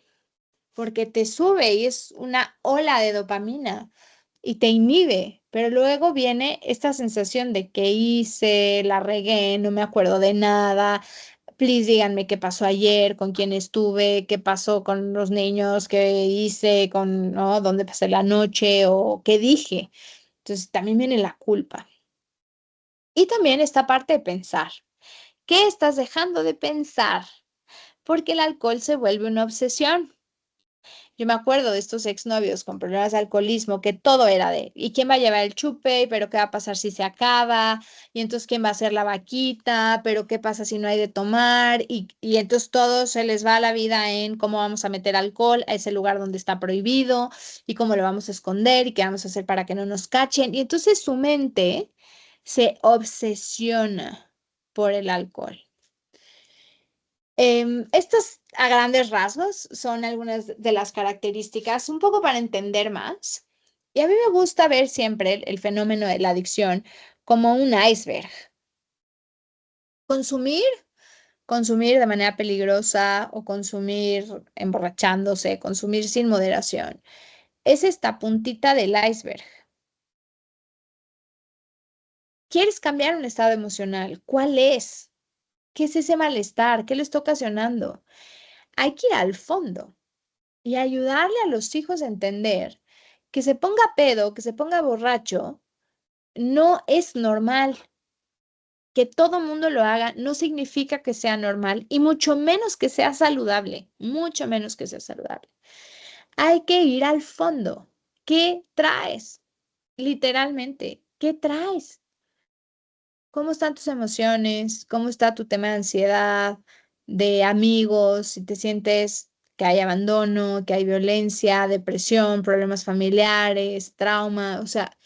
Porque te sube y es una ola de dopamina y te inhibe, pero luego viene esta sensación de que hice, la regué, no me acuerdo de nada, please díganme qué pasó ayer, con quién estuve, qué pasó con los niños, qué hice, con, ¿no? dónde pasé la noche o qué dije. Entonces también viene la culpa. Y también esta parte de pensar. ¿Qué estás dejando de pensar? Porque el alcohol se vuelve una obsesión. Yo me acuerdo de estos exnovios con problemas de alcoholismo, que todo era de, ¿y quién va a llevar el chupe? ¿Pero qué va a pasar si se acaba? ¿Y entonces quién va a hacer la vaquita? ¿Pero qué pasa si no hay de tomar? Y entonces todo se les va la vida en cómo vamos a meter alcohol a ese lugar donde está prohibido y cómo lo vamos a esconder y qué vamos a hacer para que no nos cachen. Y entonces su mente se obsesiona por el alcohol. Estas a grandes rasgos son algunas de las características, un poco para entender más. Y a mí me gusta ver siempre el fenómeno de la adicción como un iceberg. Consumir, consumir de manera peligrosa o consumir emborrachándose, consumir sin moderación, es esta puntita del iceberg. ¿Quieres cambiar un estado emocional? ¿Cuál es? ¿Qué es ese malestar? ¿Qué le está ocasionando? Hay que ir al fondo y ayudarle a los hijos a entender que se ponga pedo, que se ponga borracho, no es normal. Que todo mundo lo haga no significa que sea normal y mucho menos que sea saludable, mucho menos que sea saludable. Hay que ir al fondo. ¿Qué traes? Literalmente, ¿qué traes? ¿Cómo están tus emociones? ¿Cómo está tu tema de ansiedad, de amigos? Si te sientes que hay abandono, que hay violencia, depresión, problemas familiares, trauma. O sea,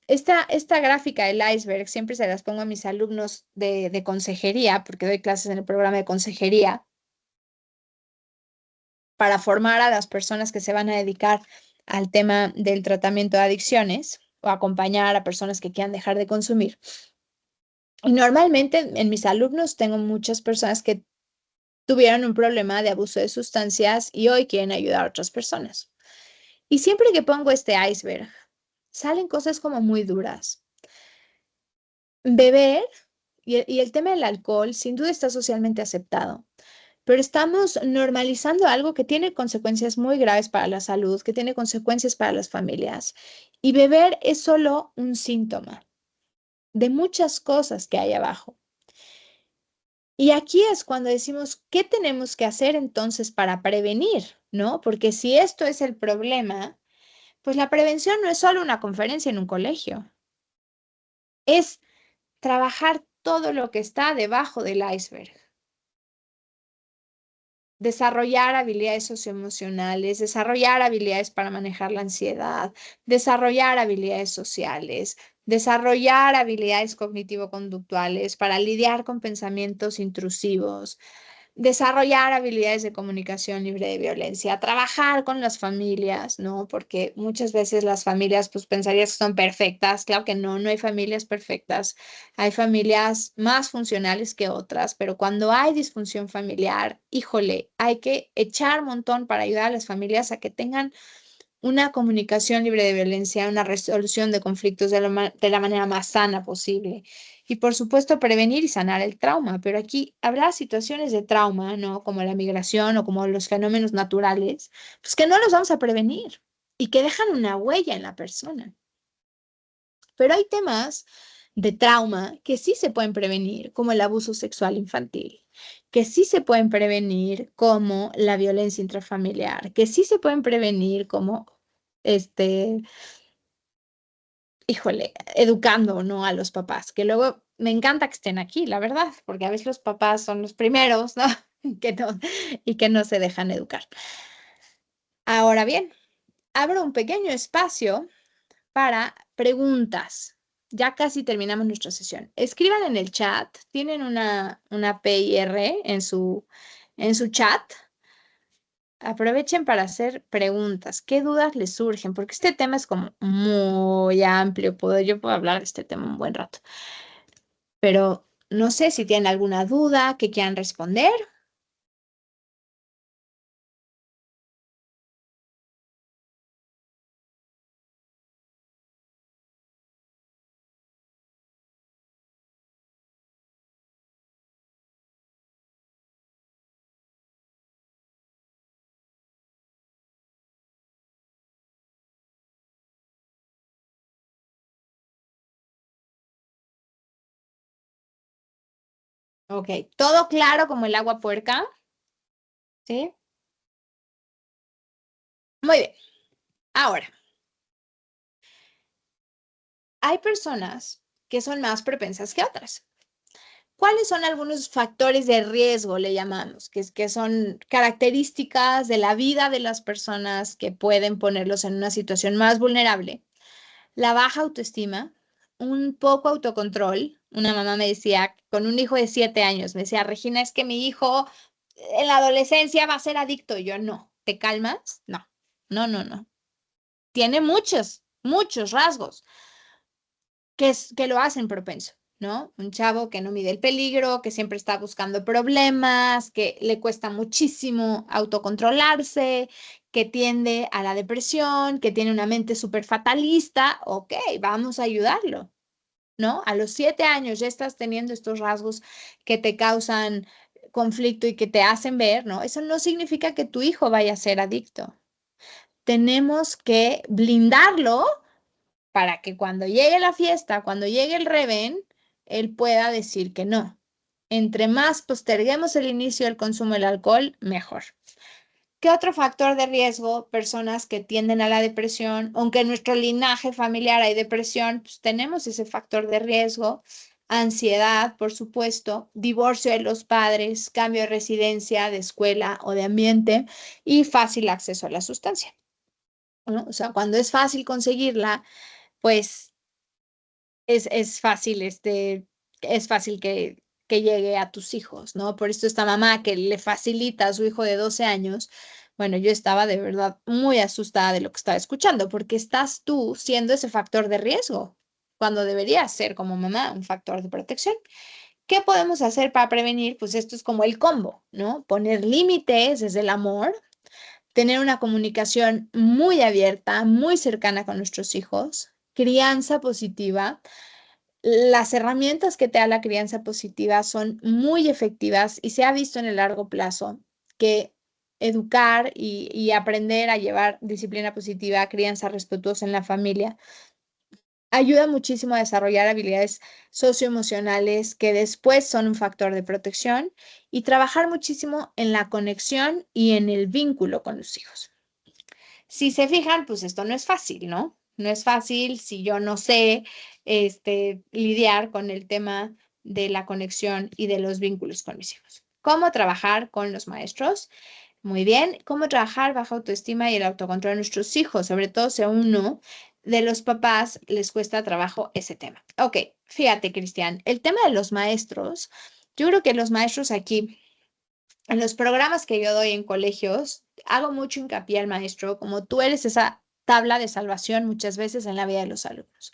esta gráfica del iceberg siempre se las pongo a mis alumnos de consejería, porque doy clases en el programa de consejería, para formar a las personas que se van a dedicar al tema del tratamiento de adicciones o acompañar a personas que quieran dejar de consumir. Y normalmente en mis alumnos tengo muchas personas que tuvieron un problema de abuso de sustancias y hoy quieren ayudar a otras personas. Y siempre que pongo este iceberg, salen cosas como muy duras. Beber y el tema del alcohol sin duda está socialmente aceptado, pero estamos normalizando algo que tiene consecuencias muy graves para la salud, que tiene consecuencias para las familias. Y beber es solo un síntoma de muchas cosas que hay abajo. Y aquí es cuando decimos, ¿qué tenemos que hacer entonces para prevenir? ¿No? Porque si esto es el problema, pues la prevención no es solo una conferencia en un colegio, es trabajar todo lo que está debajo del iceberg. Desarrollar habilidades socioemocionales, desarrollar habilidades para manejar la ansiedad, desarrollar habilidades sociales, desarrollar habilidades cognitivo-conductuales para lidiar con pensamientos intrusivos, Desarrollar habilidades de comunicación libre de violencia, trabajar con las familias, ¿no? Porque muchas veces las familias, pues pensarías que son perfectas. Claro que no, no hay familias perfectas. Hay familias más funcionales que otras, pero cuando hay disfunción familiar, híjole, hay que echar un montón para ayudar a las familias a que tengan una comunicación libre de violencia, una resolución de conflictos de la manera más sana posible. Y por supuesto, prevenir y sanar el trauma. Pero aquí habrá situaciones de trauma, ¿no? Como la migración o como los fenómenos naturales, pues que no los vamos a prevenir y que dejan una huella en la persona. Pero hay temas de trauma que sí se pueden prevenir, como el abuso sexual infantil, que sí se pueden prevenir como la violencia intrafamiliar, que sí se pueden prevenir como, este, híjole, educando, ¿no? A los papás, que luego me encanta que estén aquí, la verdad, porque a veces los papás son los primeros, ¿no? Que no, y que no se dejan educar. Ahora bien, abro un pequeño espacio para preguntas. Ya casi terminamos nuestra sesión. Escriban en el chat. Tienen una PIR en su chat. Aprovechen para hacer preguntas. ¿Qué dudas les surgen? Porque este tema es como muy amplio. Yo puedo hablar de este tema un buen rato. Pero no sé si tienen alguna duda que quieran responder. Ok, todo claro como el agua puerca. ¿Sí? Muy bien. Ahora, hay personas que son más propensas que otras. ¿Cuáles son algunos factores de riesgo, le llamamos, que son características de la vida de las personas que pueden ponerlos en una situación más vulnerable? La baja autoestima, un poco autocontrol. Una mamá me decía, con un hijo de 7 años, me decía, Regina, es que mi hijo en la adolescencia va a ser adicto. Y yo, no, ¿te calmas? No, no, no, no. Tiene muchos rasgos que lo hacen propenso, ¿no? Un chavo que no mide el peligro, que siempre está buscando problemas, que le cuesta muchísimo autocontrolarse, que tiende a la depresión, que tiene una mente súper fatalista. Ok, vamos a ayudarlo, ¿no? A los 7 años ya estás teniendo estos rasgos que te causan conflicto y que te hacen ver, ¿no? Eso no significa que tu hijo vaya a ser adicto. Tenemos que blindarlo para que cuando llegue la fiesta, cuando llegue el Reven, él pueda decir que no. Entre más posterguemos el inicio del consumo del alcohol, mejor. ¿Qué otro factor de riesgo? Personas que tienden a la depresión, aunque en nuestro linaje familiar hay depresión, pues tenemos ese factor de riesgo. Ansiedad, por supuesto, divorcio de los padres, cambio de residencia, de escuela o de ambiente y fácil acceso a la sustancia, ¿no? O sea, cuando es fácil conseguirla, pues es fácil que llegue a tus hijos, ¿no? Por esto esta mamá que le facilita a su hijo de 12 años, bueno, yo estaba de verdad muy asustada de lo que estaba escuchando, porque estás tú siendo ese factor de riesgo, cuando deberías ser como mamá un factor de protección. ¿Qué podemos hacer para prevenir? Pues esto es como el combo, ¿no? Poner límites desde el amor, tener una comunicación muy abierta, muy cercana con nuestros hijos, crianza positiva. Las herramientas que te da la crianza positiva son muy efectivas y se ha visto en el largo plazo que educar y aprender a llevar disciplina positiva, crianza respetuosa en la familia, ayuda muchísimo a desarrollar habilidades socioemocionales que después son un factor de protección y trabajar muchísimo en la conexión y en el vínculo con los hijos. Si se fijan, pues esto no es fácil, ¿no? No es fácil si yo no sé lidiar con el tema de la conexión y de los vínculos con mis hijos. ¿Cómo trabajar con los maestros? Muy bien. ¿Cómo trabajar bajo autoestima y el autocontrol de nuestros hijos? Sobre todo si a uno de los papás les cuesta trabajo ese tema. Ok, fíjate, Cristian, el tema de los maestros, yo creo que los maestros aquí En los programas que yo doy en colegios, hago mucho hincapié al maestro, como tú eres esa tabla de salvación muchas veces en la vida de los alumnos.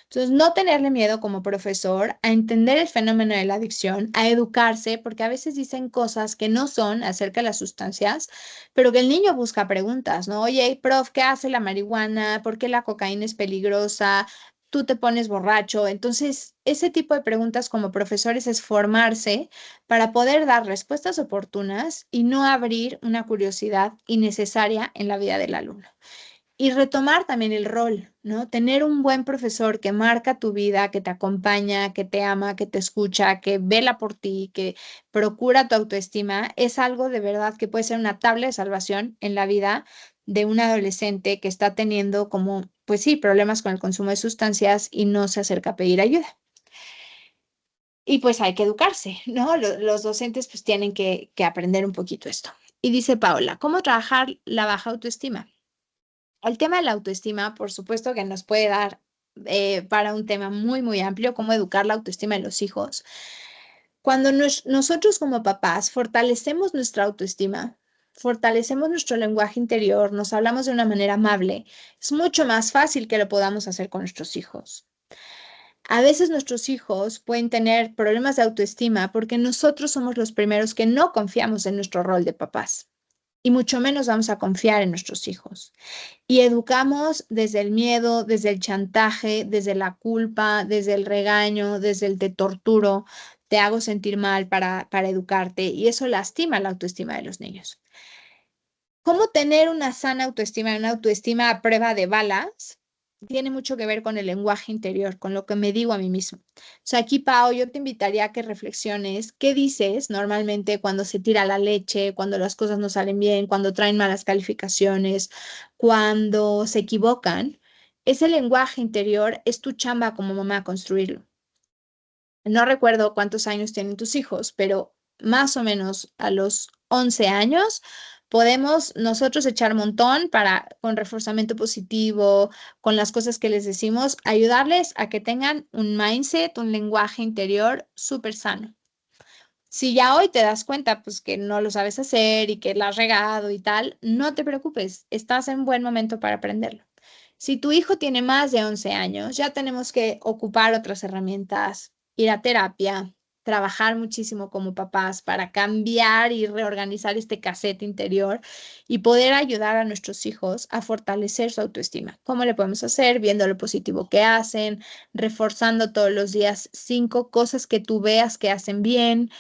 Entonces, no tenerle miedo como profesor a entender el fenómeno de la adicción, a educarse, porque a veces dicen cosas que no son acerca de las sustancias, pero que el niño busca preguntas, ¿no? Oye, prof, ¿qué hace la marihuana? ¿Por qué la cocaína es peligrosa? Tú te pones borracho. Entonces, ese tipo de preguntas como profesores es formarse para poder dar respuestas oportunas y no abrir una curiosidad innecesaria en la vida del alumno. Y retomar también el rol, ¿no? Tener un buen profesor que marca tu vida, que te acompaña, que te ama, que te escucha, que vela por ti, que procura tu autoestima, es algo de verdad que puede ser una tabla de salvación en la vida de un adolescente que está teniendo como, pues sí, problemas con el consumo de sustancias y no se acerca a pedir ayuda. Y pues hay que educarse, ¿no? Los docentes pues tienen que aprender un poquito esto. Y dice Paola, ¿cómo trabajar la baja autoestima? El tema de la autoestima, por supuesto que nos puede dar para un tema muy, muy amplio, cómo educar la autoestima de los hijos. Cuando nosotros como papás fortalecemos nuestra autoestima, fortalecemos nuestro lenguaje interior, nos hablamos de una manera amable, es mucho más fácil que lo podamos hacer con nuestros hijos. A veces nuestros hijos pueden tener problemas de autoestima porque nosotros somos los primeros que no confiamos en nuestro rol de papás y mucho menos vamos a confiar en nuestros hijos. Y educamos desde el miedo, desde el chantaje, desde la culpa, desde el regaño, desde el te torturo, te hago sentir mal para educarte y eso lastima la autoestima de los niños. ¿Cómo tener una sana autoestima, una autoestima a prueba de balas? Tiene mucho que ver con el lenguaje interior, con lo que me digo a mí mismo. O sea, aquí, Pau, yo te invitaría a que reflexiones qué dices normalmente cuando se tira la leche, cuando las cosas no salen bien, cuando traen malas calificaciones, cuando se equivocan. Ese lenguaje interior es tu chamba como mamá construirlo. No recuerdo cuántos años tienen tus hijos, pero más o menos a los 11 años podemos nosotros echar montón para, con reforzamiento positivo, con las cosas que les decimos, ayudarles a que tengan un mindset, un lenguaje interior súper sano. Si ya hoy te das cuenta, pues que no lo sabes hacer y que la has regado y tal, no te preocupes, estás en buen momento para aprenderlo. Si tu hijo tiene más de 11 años, ya tenemos que ocupar otras herramientas, ir a terapia, trabajar muchísimo como papás para cambiar y reorganizar este cassette interior y poder ayudar a nuestros hijos a fortalecer su autoestima. ¿Cómo le podemos hacer? Viendo lo positivo que hacen, reforzando todos los días 5 cosas que tú veas que hacen bien,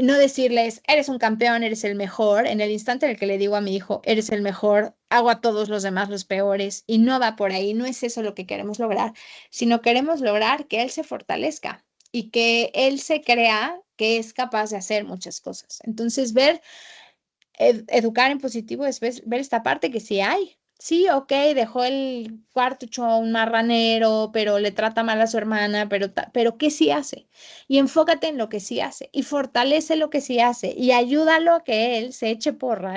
no decirles, eres un campeón, eres el mejor. En el instante en el que le digo a mi hijo, eres el mejor, hago a todos los demás los peores y no va por ahí, no es eso lo que queremos lograr, sino queremos lograr que él se fortalezca y que él se crea que es capaz de hacer muchas cosas. Entonces, educar en positivo es ver esta parte que sí hay. Sí, ok, dejó el cuarto hecho un marranero, pero le trata mal a su hermana, pero ¿qué sí hace? Y enfócate en lo que sí hace y fortalece lo que sí hace y ayúdalo a que él se eche porras